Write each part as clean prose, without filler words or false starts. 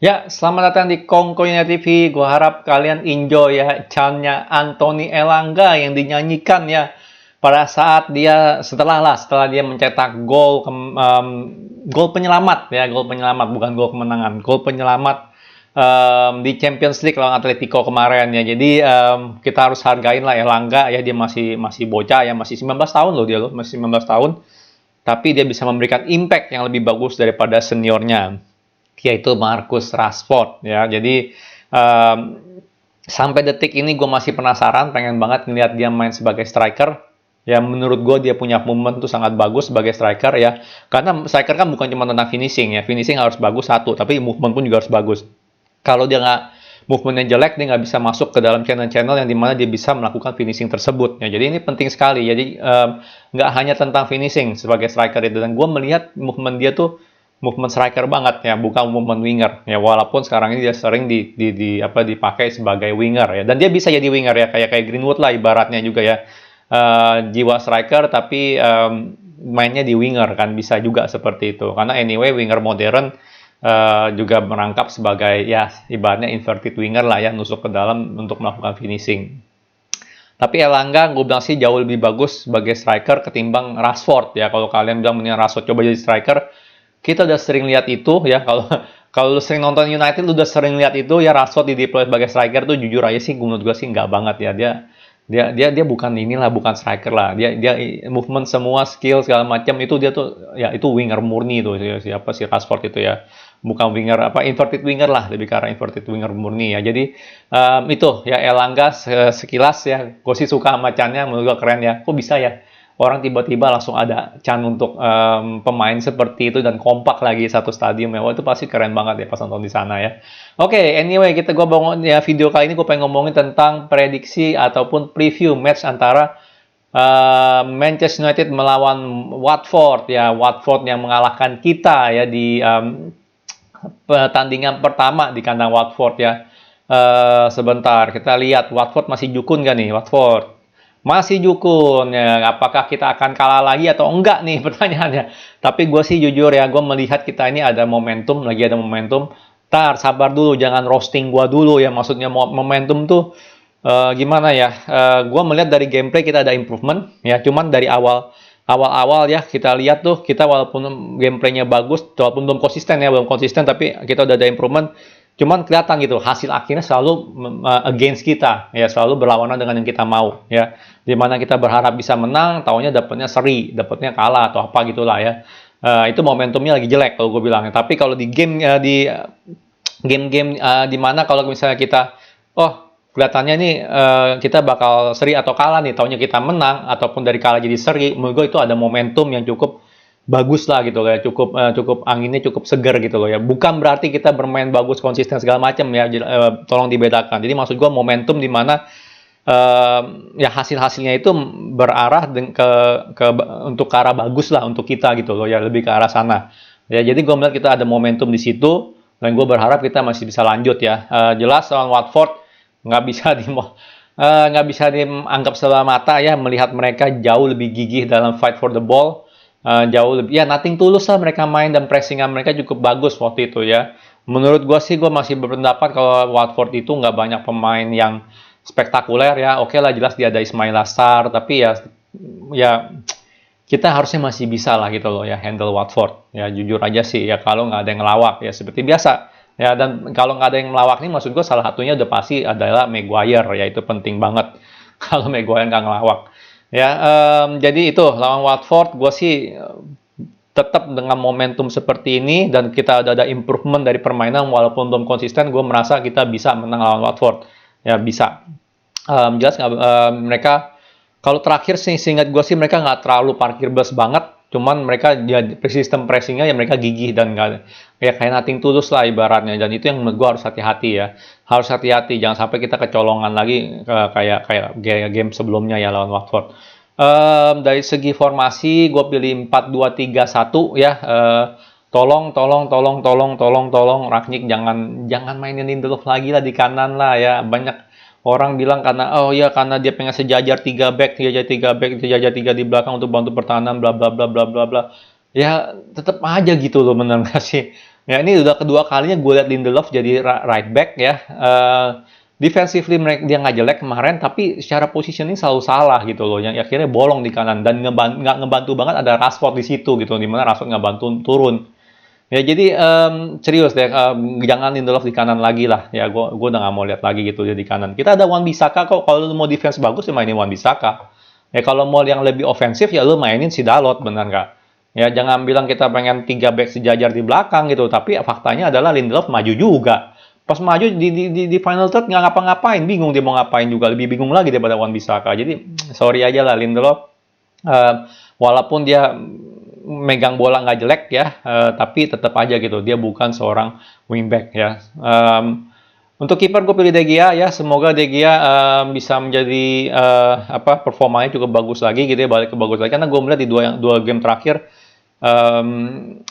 Ya, selamat datang di Kongkonya TV. Gua harap kalian enjoy ya chant-nya Anthony Elanga yang dinyanyikan ya pada saat dia setelah dia mencetak gol penyelamat ya, gol penyelamat bukan gol kemenangan, gol penyelamat di Champions League lawan Atletico kemarin ya. Jadi kita harus hargain lah Elanga ya, dia masih bocah ya, masih 19 tahun loh dia loh, masih 19 tahun. Tapi dia bisa memberikan impact yang lebih bagus daripada seniornya, yaitu Marcus Rashford ya. Jadi sampai detik ini gue masih penasaran, pengen banget ngeliat dia main sebagai striker ya. Menurut gue dia punya movement tuh sangat bagus sebagai striker ya, karena striker kan bukan cuma tentang finishing ya, finishing harus bagus satu, tapi movement pun juga harus bagus. Kalau dia movementnya jelek, dia nggak bisa masuk ke dalam channel-channel yang dimana dia bisa melakukan finishing tersebut ya. Jadi ini penting sekali. Jadi nggak hanya tentang finishing sebagai striker itu, dan gue melihat movement dia tuh movement striker banget ya, bukan movement winger ya. Walaupun sekarang ini dia sering dipakai sebagai winger ya, dan dia bisa jadi winger ya, kayak Greenwood lah ibaratnya juga ya. Jiwa striker tapi mainnya di winger kan, bisa juga seperti itu. Karena anyway winger modern juga merangkap sebagai ya ibaratnya inverted winger lah ya, nusuk ke dalam untuk melakukan finishing. Tapi Elanga gue bilang sih jauh lebih bagus sebagai striker ketimbang Rashford ya. Kalau kalian bilang mendingan Rashford coba jadi striker, kita udah sering lihat itu ya. Kalau lu sering nonton United, lu udah sering lihat itu ya, Rashford di deploy sebagai striker tuh jujur aja sih, menurut gue sih nggak banget ya. Dia bukan inilah, bukan striker lah. Dia movement semua skill segala macam itu dia tuh ya, itu winger murni tuh siapa sih Rashford itu ya. Bukan winger inverted winger lah, lebih ke arah inverted winger murni ya. Jadi itu ya Elanga sekilas ya, gue sih suka sama Chan-nya, menurut gue keren ya. Kok bisa ya orang tiba-tiba langsung ada Chan untuk pemain seperti itu dan kompak lagi satu stadium ya. Wah, itu pasti keren banget ya pas nonton di sana ya. Oke, anyway, gue bangun ya video kali ini gue pengen ngomongin tentang prediksi ataupun preview match antara Manchester United melawan Watford ya. Watford yang mengalahkan kita ya di pertandingan pertama di kandang Watford ya. Sebentar kita lihat Watford masih jukun gak nih? Watford masih jukun ya. Apakah kita akan kalah lagi atau enggak nih pertanyaannya? Tapi gue sih jujur ya, gue melihat kita ini ada momentum, lagi ada momentum. Tar sabar dulu, jangan roasting gue dulu ya. Maksudnya momentum tuh gimana ya? Gue melihat dari gameplay kita ada improvement ya. Cuman dari awal ya kita lihat tuh, kita walaupun gameplaynya bagus, walaupun belum konsisten, tapi kita udah ada improvement. Cuman kelihatan gitu hasil akhirnya selalu against kita ya, selalu berlawanan dengan yang kita mau ya. Dimana kita berharap bisa menang, taunya dapatnya seri, dapatnya kalah atau apa gitulah ya. Itu momentumnya lagi jelek kalau gue bilangnya. Tapi kalau di game-game dimana kalau misalnya kita kelihatannya nih kita bakal seri atau kalah nih, taunya kita menang ataupun dari kalah jadi seri, menurut gue itu ada momentum yang cukup bagus lah gitu loh ya, cukup anginnya cukup segar gitu loh ya. Bukan berarti kita bermain bagus konsisten segala macam ya, tolong dibedakan. Jadi maksud gue momentum di mana ya hasilnya itu berarah untuk ke arah bagus lah untuk kita gitu loh ya, lebih ke arah sana ya. Jadi gue melihat kita ada momentum di situ dan gue berharap kita masih bisa lanjut ya. Jelas lawan Watford nggak bisa dianggap sebelah mata ya, melihat mereka jauh lebih gigih dalam fight for the ball. Jauh lebih ya, nothing tulus lah mereka main, dan pressingan mereka cukup bagus waktu itu ya. Menurut gue sih, gue masih berpendapat kalau Watford itu nggak banyak pemain yang spektakuler ya. Oke lah, jelas dia ada Ismail Assar, tapi ya kita harusnya masih bisa lah gitu loh ya handle Watford ya, jujur aja sih ya, kalau nggak ada yang ngelawak ya seperti biasa ya. Dan kalau nggak ada yang ngelawak nih, maksud gue salah satunya udah pasti adalah Maguire ya, itu penting banget kalau Maguire nggak ngelawak. Ya, jadi itu lawan Watford, gue sih tetap dengan momentum seperti ini dan kita ada improvement dari permainan walaupun belum konsisten. Gue merasa kita bisa menang lawan Watford, ya bisa. Jelas mereka kalau terakhir sih, seingat gue sih mereka nggak terlalu parkir bus banget cuman mereka ya sistem pressingnya ya mereka gigih dan nggak ya kayak nothing tulus lah ibaratnya, dan itu yang menurut gue harus hati-hati ya, harus hati-hati jangan sampai kita kecolongan lagi kayak kayak game sebelumnya ya lawan Watford. Dari segi formasi gue pilih 4-2-3-1 ya. Tolong Rangnick jangan mainin Lindelof lagi lah di kanan lah ya. Banyak orang bilang karena oh ya karena dia pengen sejajar 3 back, sejajar 3 di belakang untuk bantu pertahanan bla bla bla bla bla bla. Ya tetap aja gitu loh, bener gak sih? Ya ini udah kedua kalinya gue liat Lindelof jadi right back ya. Defensively dia nggak jelek kemarin, tapi secara positioning selalu salah gitu loh, yang akhirnya bolong di kanan dan nggak ngebantu banget ada Rashford di situ gitu, dimana Rashford nggak bantu turun. Ya jadi serius deh, jangan Lindelof di kanan lagi lah. Ya gue udah nggak mau lihat lagi gitu dia di kanan. Kita ada Wan-Bissaka kok. Kalau lu mau defense bagus ya mainin Wan-Bissaka. Ya kalau mau yang lebih ofensif ya lu mainin si Dalot, benar nggak? Ya jangan bilang kita pengen 3 back sejajar di belakang gitu. Tapi faktanya adalah Lindelof maju juga. Pas maju di final third nggak ngapa-ngapain, bingung dia mau ngapain juga, lebih bingung lagi daripada Wan-Bissaka. Jadi sorry aja lah Lindelof. Walaupun dia megang bola nggak jelek ya, tapi tetap aja gitu dia bukan seorang wingback ya. Untuk kiper gue pilih De Gea ya, semoga De Gea bisa menjadi performanya cukup bagus lagi gitu ya, balik ke bagus lagi, karena gue melihat di dua game terakhir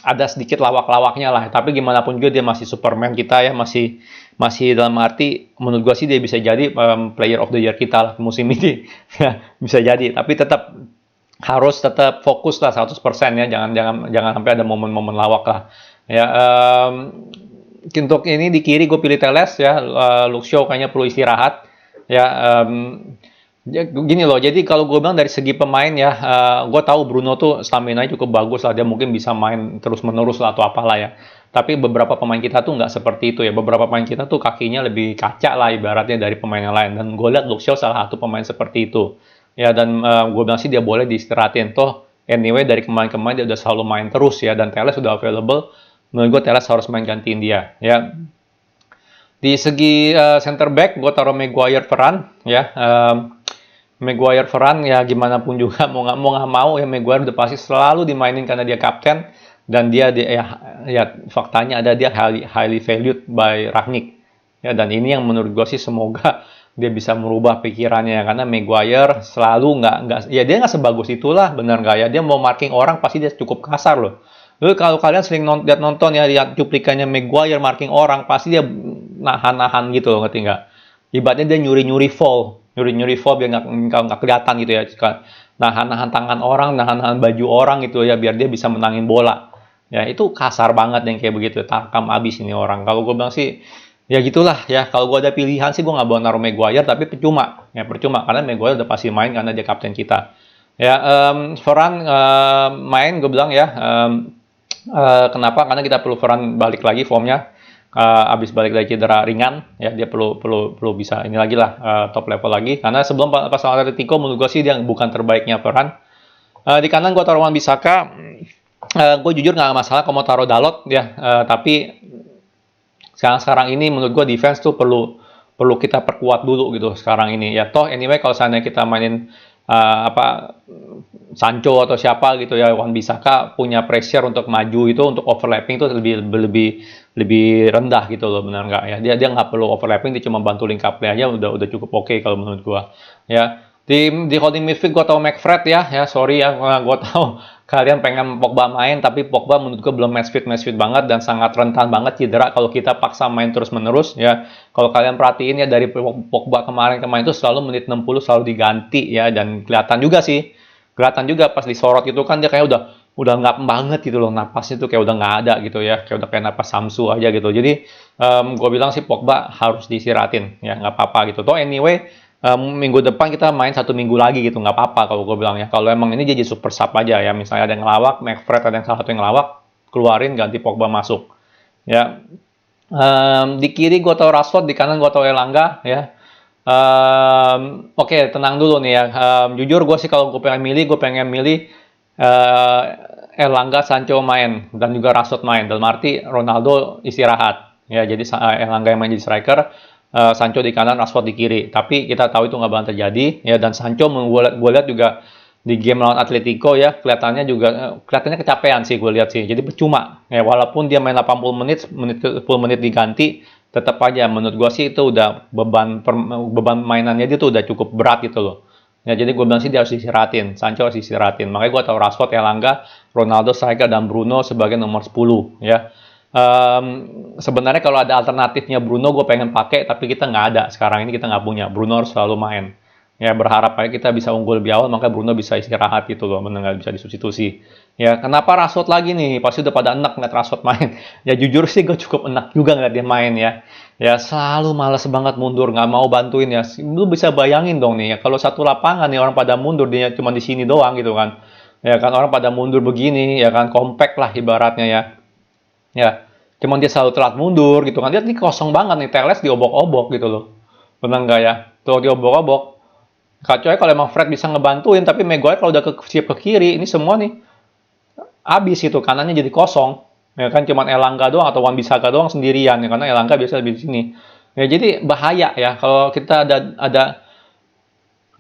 ada sedikit lawak-lawaknya lah, tapi gimana pun juga dia masih Superman kita ya, masih dalam arti menurut gue sih dia bisa jadi player of the year kita lah musim ini. Bisa jadi, tapi harus tetap fokus lah 100% ya, jangan sampai ada momen-momen lawak lah ya. Untuk ini di kiri gue pilih Teles ya. Luke Shaw kayaknya perlu istirahat ya. Gini loh, jadi kalau gue bilang dari segi pemain ya, gue tahu Bruno tuh stamina cukup bagus lah, dia mungkin bisa main terus menerus lah atau apalah ya, tapi beberapa pemain kita tuh nggak seperti itu ya. Beberapa pemain kita tuh kakinya lebih kaca lah ibaratnya dari pemain yang lain, dan gue lihat Luke Shaw salah satu pemain seperti itu ya. Dan gue bilang sih dia boleh diistirahatin, toh anyway dari kemarin-kemarin dia udah selalu main terus ya, dan Teles sudah available. Menurut gue Teles harus main gantiin dia ya. Di segi center back gue taruh Maguire Varane ya. Maguire Varane ya gimana pun juga mau nggak mau ya, Maguire udah pasti selalu dimainin karena dia kapten, dan dia ya faktanya ada dia highly valued by Rangnick ya. Dan ini yang menurut gue sih semoga dia bisa merubah pikirannya, karena Maguire selalu nggak ya, dia nggak sebagus itulah, benar nggak ya, dia mau marking orang pasti dia cukup kasar loh. Lalu kalau kalian sering nonton ya, lihat cuplikannya Maguire marking orang, pasti dia nahan-nahan gitu loh, ngerti nggak? Ibaratnya dia nyuri-nyuri fall biar nggak kelihatan gitu ya. Nahan-nahan tangan orang, nahan-nahan baju orang gitu ya, biar dia bisa menangin bola. Ya itu kasar banget yang kayak begitu, takam abis ini orang. Kalau gue bilang sih, ya gitulah ya. Kalau gue ada pilihan sih, gue nggak mau naruh Maguire, tapi percuma karena Maguire udah pasti main karena dia kapten kita. Ya, Varane main, gue bilang ya. Kenapa? Karena kita perlu Varane balik lagi formnya, abis balik dari cedera ringan ya, dia perlu bisa ini lagi lah, top level lagi, karena sebelum pas lawan Atletico menurut gue sih dia bukan terbaiknya Varane. Di kanan gue taruh Wan-Bissaka. Gue jujur nggak masalah kalau mau taruh Dalot ya, tapi sekarang ini menurut gue defense tuh perlu kita perkuat dulu gitu sekarang ini ya. Toh anyway kalau seandainya kita mainin Sancho atau siapa gitu ya, Wan-Bissaka punya pressure untuk maju itu, untuk overlapping itu lebih rendah gitu loh, benar nggak ya? Dia nggak perlu overlapping, dia cuma bantu link up play aja udah cukup oke kalau menurut gua ya. Di holding midfield gua tahu McFred ya sorry ya, gua tahu kalian pengen Pogba main, tapi Pogba menurut gua belum match fit banget dan sangat rentan banget cedera kalau kita paksa main terus menerus ya. Kalau kalian perhatiin ya, dari Pogba kemarin itu selalu menit 60 selalu diganti ya, dan kelihatan juga pas disorot itu kan dia kayak udah nggak banget gitu loh, napasnya tuh kayak udah nggak ada gitu ya, kayak udah kayak napas Samsu aja gitu. Jadi gue bilang sih Pogba harus disiratin ya, nggak apa-apa gitu. Toh anyway minggu depan kita main 1 minggu lagi gitu, nggak apa-apa kalau gue bilang ya. Kalau emang ini jadi super sub aja ya, misalnya ada yang ngelawak, McFred ada yang salah satu yang ngelawak, keluarin ganti Pogba masuk ya. Di kiri gue tahu Rashford, di kanan gue tahu Elanga ya. Oke, tenang dulu nih ya. Jujur gue sih kalau gue pengen milih Elanga, Sancho main dan juga Rashford main. Dalam arti Ronaldo istirahat ya, jadi Elanga yang main jadi striker, Sancho di kanan, Rashford di kiri. Tapi kita tahu itu nggak bakal terjadi ya, dan Sancho gue lihat juga di game lawan Atletico ya, kelihatannya kecapean sih gue lihat sih. Jadi percuma. Ya walaupun dia main 80 menit, 10 menit diganti, tetap aja menurut gue sih itu udah beban mainannya dia tuh udah cukup berat gitu loh. Ya jadi gue bilang sih dia harus istirahatin, Sancho harus istirahatin. Makanya gue tahu Rashford, Elanga, Ronaldo, striker, dan Bruno sebagai nomor 10 ya. Sebenarnya kalau ada alternatifnya Bruno gue pengen pakai, tapi kita nggak ada sekarang ini, kita nggak punya. Bruno harus selalu main ya, berharap aja kita bisa unggul lebih awal, maka Bruno bisa istirahat gitu loh, benar nggak bisa disubstitusi ya. Kenapa Rashford lagi nih, pasti udah pada enak ngeliat Rashford main. Ya jujur sih gue cukup enak juga ngeliat dia main ya. Ya selalu malas banget mundur, nggak mau bantuin ya. Lu bisa bayangin dong nih ya, kalau satu lapangan nih orang pada mundur, dia cuma di sini doang gitu kan. Ya kan orang pada mundur begini ya kan, kompak lah ibaratnya ya. Ya, cuman dia selalu telat mundur gitu kan. Dia nih kosong banget nih, Teles diobok-obok gitu loh. Benar nggak ya? Tuh diobok-obok. Kacau ya kalau emang Fred bisa ngebantuin, tapi Maguire kalau udah siap ke kiri, ini semua nih habis itu, kanannya jadi kosong. Ya kan cuman Elanga doang atau Wan-Bissaka doang sendirian ya, karena Elanga biasa lebih di sini. Ya jadi bahaya ya kalau kita ada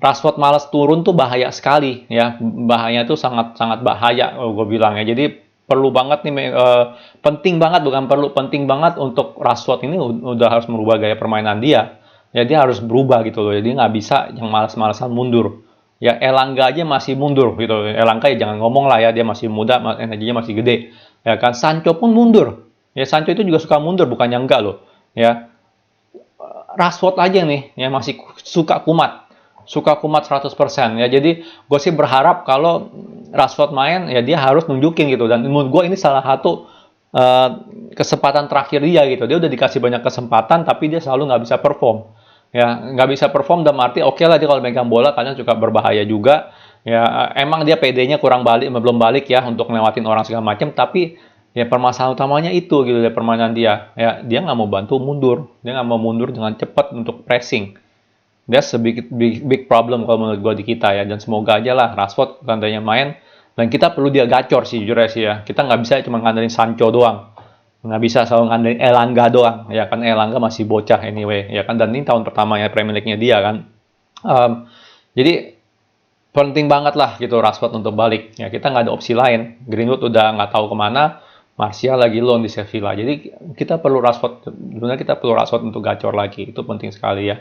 Rashford malas turun tuh bahaya sekali ya. Bahayanya tuh sangat sangat bahaya gue bilang ya. Jadi perlu banget nih penting banget, bukan perlu, penting banget untuk Rashford ini udah harus merubah gaya permainan dia. Ya dia harus berubah gitu loh. Jadi nggak bisa yang malas-malasan mundur. Ya Elanga aja masih mundur gitu. Elanga ya jangan ngomong lah ya, dia masih muda, energinya masih gede. Ya kan Sancho pun mundur. Ya Sancho itu juga suka mundur, bukannya enggak loh. Ya Rashford aja nih ya masih suka kumat 100% ya. Jadi gue sih berharap kalau Rashford main ya dia harus nunjukin gitu, dan menurut gue ini salah satu kesempatan terakhir dia gitu. Dia udah dikasih banyak kesempatan tapi dia selalu nggak bisa perform ya, nggak bisa perform. Dan arti oke lah dia kalau megang bola kadang suka berbahaya juga ya. Emang dia PD-nya belum balik ya untuk ngelewatin orang segala macam, tapi ya permasalahan utamanya itu gitu dari permainan dia ya. Dia nggak mau bantu mundur, dia nggak mau mundur dengan cepat untuk pressing. That's a big problem kalau menurut gue di kita ya. Dan semoga aja lah Rashford tandanya main, dan kita perlu dia gacor sih jujur sih ya. Kita nggak bisa cuma ngandelin Sancho doang, nggak bisa selalu ngandelin Elanga doang ya kan. Elanga masih bocah anyway ya kan, dan ini tahun pertamanya Premier League-nya dia kan. Jadi penting banget lah gitu Rashford untuk balik ya. Kita nggak ada opsi lain. Greenwood udah nggak tahu kemana, Martial lagi loan di Sevilla. Jadi kita perlu Rashford, sebenarnya kita perlu Rashford untuk gacor lagi, itu penting sekali ya.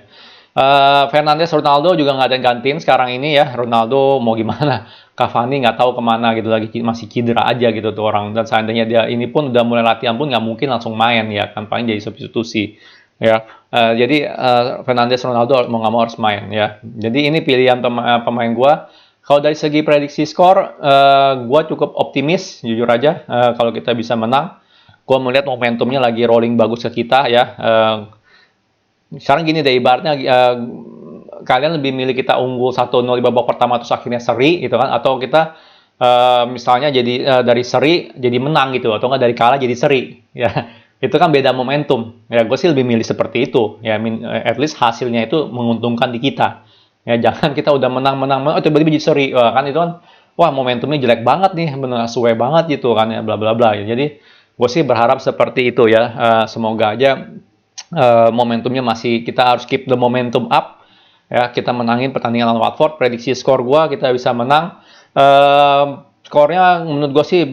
Fernandes, Ronaldo juga nggak ada yang gantiin sekarang ini ya. Ronaldo mau gimana? Cavani nggak tahu kemana gitu, lagi masih cedera aja gitu tuh orang. Dan seandainya dia ini pun udah mulai latihan pun nggak mungkin langsung main ya kan, paling jadi substitusi ya. Jadi Fernandes, Ronaldo mau nggak mau harus main ya. Jadi ini pilihan pemain gue. Kalau dari segi prediksi skor, gue cukup optimis jujur aja. Kalau kita bisa menang, gue melihat momentumnya lagi rolling bagus ke kita ya. Sekarang gini deh ibaratnya, kalian lebih milih kita unggul 1-0 di babak pertama terus akhirnya seri gitu kan, atau kita misalnya jadi dari seri jadi menang gitu, atau enggak dari kalah jadi seri ya. Itu kan beda momentum ya. Gue sih lebih milih seperti itu ya. At least hasilnya itu menguntungkan di kita ya. Jangan kita udah menang oh tiba-tiba jadi seri. Wah, kan itu kan, wah momentumnya jelek banget nih, bener suwe banget gitu kan ya, bla bla bla ya. Jadi gue sih berharap seperti itu ya. Semoga aja momentumnya masih, kita harus keep the momentum up ya. Kita menangin pertandingan lawan Watford. Prediksi skor gua kita bisa menang. Skornya menurut gua sih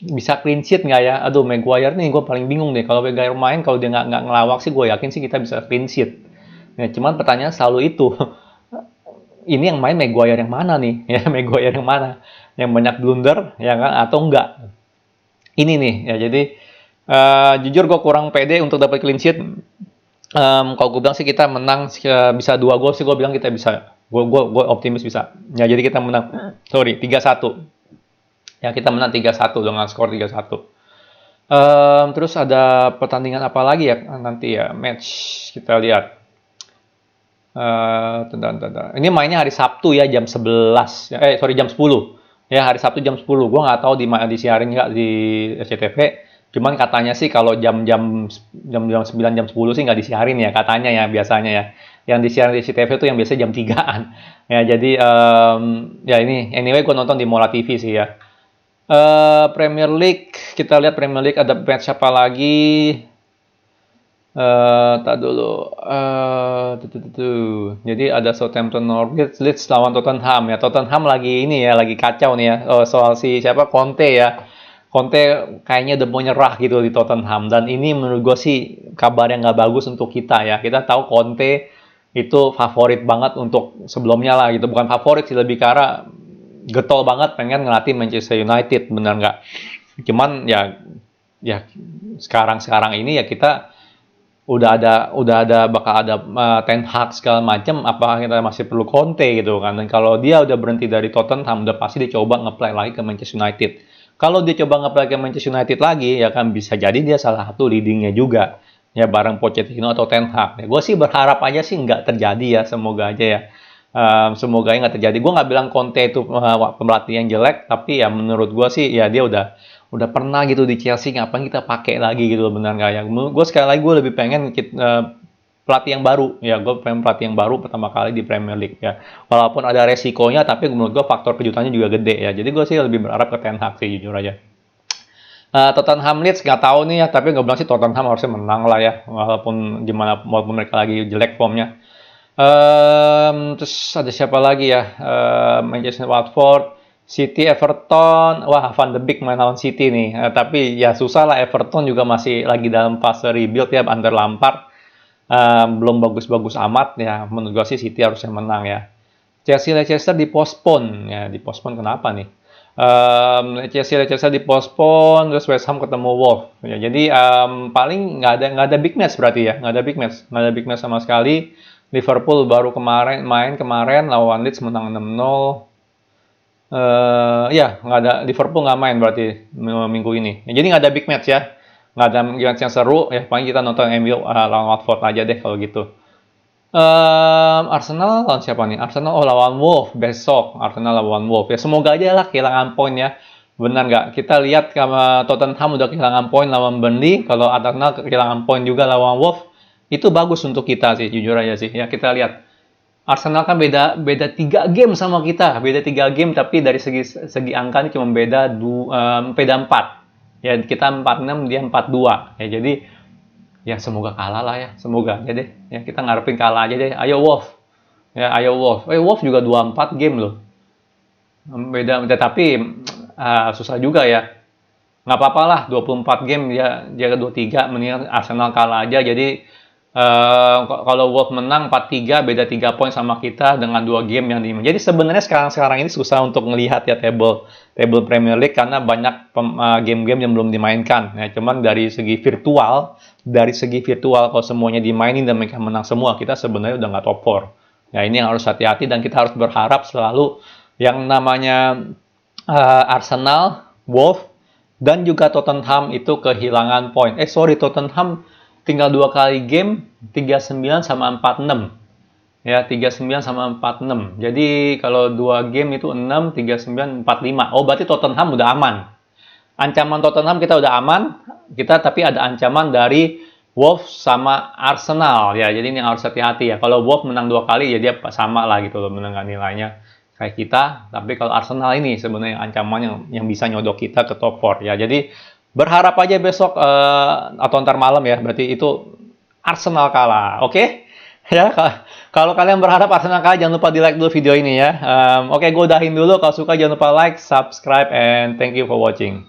bisa clean sheet nggak ya? Aduh, Maguire nih gue paling bingung deh. Kalau Maguire main, kalau dia nggak ngelawak sih, gue yakin sih kita bisa clean sheet ya. Cuman pertanyaan selalu itu, ini yang main Maguire yang mana nih ya? Maguire yang mana, yang banyak blunder ya kan, atau enggak ini nih ya. Jadi jujur gue kurang pede untuk dapat clean sheet. Kalau gue bilang sih kita menang bisa 2 gol sih, gue bilang kita bisa. Gue optimis bisa. Ya jadi kita menang. 3-1. Ya kita menang 3-1 dengan skor 3-1. Terus ada pertandingan apa lagi ya nanti ya, match kita lihat. Ini mainnya hari Sabtu ya, jam 11. Jam 10. Ya hari Sabtu jam 10. Gue nggak tahu disiarin nggak di SCTV. Cuman katanya sih kalau jam 9 jam 10 sih nggak disiarin ya katanya ya, biasanya ya. Yang disiarin di SCTV itu yang biasa jam 3-an. Ya jadi ya ini anyway gue nonton di Mola TV sih ya. Premier League, kita lihat Premier League ada match apa lagi. Tak dulu. Jadi ada Southampton, Norwich, Leeds lawan Tottenham ya. Tottenham lagi ini ya, lagi kacau nih ya. Soal si siapa Conte ya. Conte kayaknya udah mau nyerah gitu di Tottenham. Dan ini menurut gue sih kabar yang nggak bagus untuk kita ya. Kita tahu Conte itu favorit banget untuk sebelumnya lah gitu. Bukan favorit sih, lebih ke arah getol banget pengen ngelatih Manchester United, bener nggak? Cuman ya sekarang ini ya kita udah ada bakal ada Ten Hag segala macam, apa kita masih perlu Conte gitu kan. Dan kalau dia udah berhenti dari Tottenham, udah pasti dia coba ngeplay lagi ke Manchester United. Kalau dia coba ngeplay ke Manchester United lagi, ya kan bisa jadi dia salah satu leadingnya juga ya, bareng Pochettino atau Ten Hag ya. Gue sih berharap aja sih nggak terjadi ya, semoga aja ya. Semoga nggak terjadi. Gue nggak bilang Conte itu pelatih yang jelek, tapi ya menurut gue sih ya dia udah pernah gitu di Chelsea, ngapain kita pakai lagi gitu loh, benar nggak ya? Gue sekali lagi gue lebih pengen pelatih yang baru ya, gue pengen pelatih yang baru pertama kali di Premier League ya, walaupun ada resikonya tapi menurut gue faktor kejutannya juga gede ya. Jadi gue sih lebih berharap ke Ten Hag sih, jujur aja. Tottenham Leeds nggak tahu nih ya, tapi nggak bilang sih Tottenham harusnya menang lah ya, walaupun mereka lagi jelek formnya. Terus ada siapa lagi ya? Manchester, Watford, City, Everton. Wah, Van de Beek main lawan City nih. Tapi ya susah lah, Everton juga masih lagi dalam fase rebuild ya, under Lampard. Belum bagus-bagus amat ya. Menurut gue sih City harusnya menang ya. Chelsea, Leicester dipospon ya. Dipospon kenapa nih? Leicester dipospon, terus West Ham ketemu Wolves ya. Jadi paling nggak ada big match berarti ya, nggak ada big match sama sekali. Liverpool baru main kemarin lawan Leeds, menang 6-0. Ya nggak ada, Liverpool nggak main berarti minggu ini ya, jadi nggak ada big match ya, nggak ada match yang seru ya. Paling kita nonton MU lawan Watford aja deh kalau gitu. Arsenal lawan siapa nih? Arsenal lawan Wolves besok. Arsenal lawan Wolves ya, semoga aja lah kehilangan poin ya. Benar nggak? Kita lihat sama Tottenham udah kehilangan poin lawan Burnley. Kalau Arsenal kehilangan poin juga lawan Wolves, itu bagus untuk kita sih, jujur aja sih ya. Kita lihat Arsenal kan beda 3 game sama kita, beda 3 game, tapi dari segi angka ini cuma beda 4 ya. Kita 46, dia 42 ya. Jadi ya semoga kalah lah ya, semoga aja deh ya, kita ngarepin kalah aja deh. Ayo Wolf ya, ayo Wolf. Wolf juga 24 game loh, beda tapi susah juga ya. Nggak apa-apa lah, 24 game dia ke 23, mendingan Arsenal kalah aja. Jadi kalau Wolf menang 4-3, beda 3 poin sama kita dengan 2 game yang dimain. Jadi sebenarnya sekarang ini susah untuk melihat ya table Premier League, karena banyak game-game yang belum dimainkan ya. Cuman dari segi virtual kalau semuanya dimainin dan mereka menang semua, kita sebenarnya udah nggak top 4 ya. Ini yang harus hati-hati, dan kita harus berharap selalu yang namanya Arsenal, Wolf, dan juga Tottenham itu kehilangan poin. Tottenham tinggal 2 kali game, 39 sama 46 ya, 39 sama 46. Jadi kalau 2 game itu 6, 39, 45. Berarti Tottenham udah aman. Ancaman Tottenham kita udah aman, tapi ada ancaman dari Wolves sama Arsenal ya. Jadi ini harus hati-hati ya. Kalau Wolves menang 2 kali ya dia sama lah gitu loh, menang nilainya kayak kita. Tapi kalau Arsenal ini sebenarnya ancaman yang bisa nyodok kita ke top 4 ya. Jadi berharap aja besok atau ntar malam ya, berarti itu Arsenal kalah. Oke? Ya, kalau kalian berharap Arsenal kalah, jangan lupa di like dulu video ini ya. Oke, gue udahin dulu. Kalau suka jangan lupa like, subscribe, and thank you for watching.